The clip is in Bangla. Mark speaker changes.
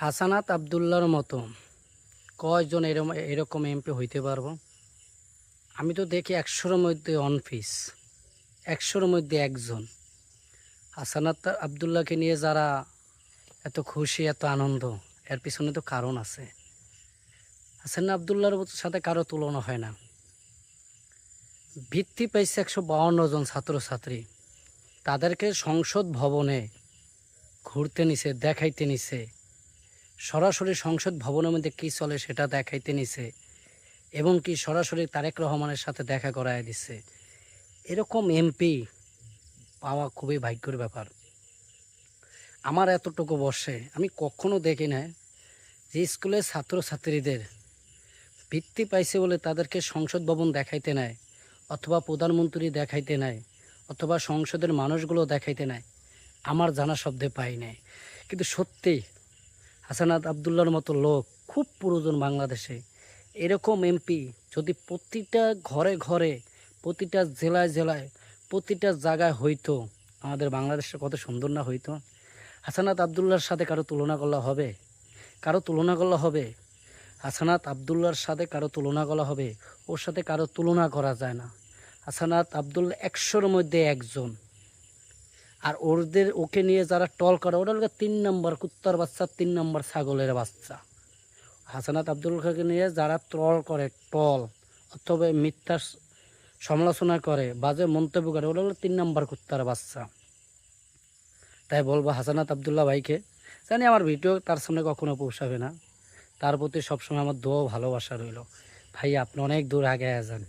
Speaker 1: হাসানাত আবদুল্লাহর মতো কয়জন এরকম এমপি হইতে পারবো? আমি তো দেখি ১০০-র মধ্যে অনফিস, ১০০-র মধ্যে একজন। হাসানাত আবদুল্লাহকে নিয়ে যারা এত খুশি, এত আনন্দ, এর পিছনে তো কারণ আছে। হাসান আবদুল্লাহর সাথে কারো তুলনা হয় না। বৃত্তি পাইছে ১৫২ জন ছাত্রছাত্রী, তাদেরকে সংসদ ভবনে ঘুরতে নিছে, দেখাইতে নিছে, সরাসরি সংসদ ভবনের মধ্যে কী চলে সেটা দেখাইতে নিছে, এবং কি সরাসরি তারেক রহমানের সাথে দেখা করায় দিচ্ছে। এরকম এমপি পাওয়া খুবই ভাগ্যের ব্যাপার। আমার এতটুকু বর্ষে আমি কখনো দেখি না যে স্কুলের ছাত্রছাত্রীদের বৃত্তি পাইছে বলে তাদেরকে সংসদ ভবন দেখাইতে নেয়, অথবা প্রধানমন্ত্রী দেখাইতে নেয়, অথবা সংসদের মানুষগুলো দেখাইতে নেয়। আমার জানা শব্দে পাই নাই। কিন্তু সত্যি হাসানাত আবদুল্লাহর মতো লোক খুব প্রয়োজন বাংলাদেশে। এরকম এমপি যদি প্রতিটা ঘরে ঘরে, প্রতিটা জেলায় জেলায়, প্রতিটা জায়গায় হইতো, আমাদের বাংলাদেশটা কত সুন্দর না হইতো। হাসানাত আবদুল্লাহর সাথে কারো তুলনা করলে হবে? কারো তুলনা করলে হবে? হাসানাত আবদুল্লাহর সাথে কারো তুলনা করা হবে? ওর সাথে কারো তুলনা করা যায় না। হাসানাত আবদুল্লাহ ১০০-র মধ্যে একজন। আর ওকে নিয়ে যারা টল করে, ওরা হলো ৩ নম্বর কুত্তার বাচ্চা, ৩ নম্বর ছাগলের বাচ্চা। হাসানাত আবদুল্লাহকে নিয়ে যারা ট্রল করে, টল অথবা মিথ্যা সমালোচনা করে, বাজে মন্তব্য করে, ওরা হলো ৩ নম্বর কুত্তার বাচ্চা। তাই বলবো হাসানাত আবদুল্লাহ ভাইকে, জানি আমার ভিডিও তার সামনে কখনো পৌঁছাবে না, তার প্রতি সবসময় আমার দোয়া ভালোবাসা রইল। ভাই, আপনি অনেক দূর আগে যান।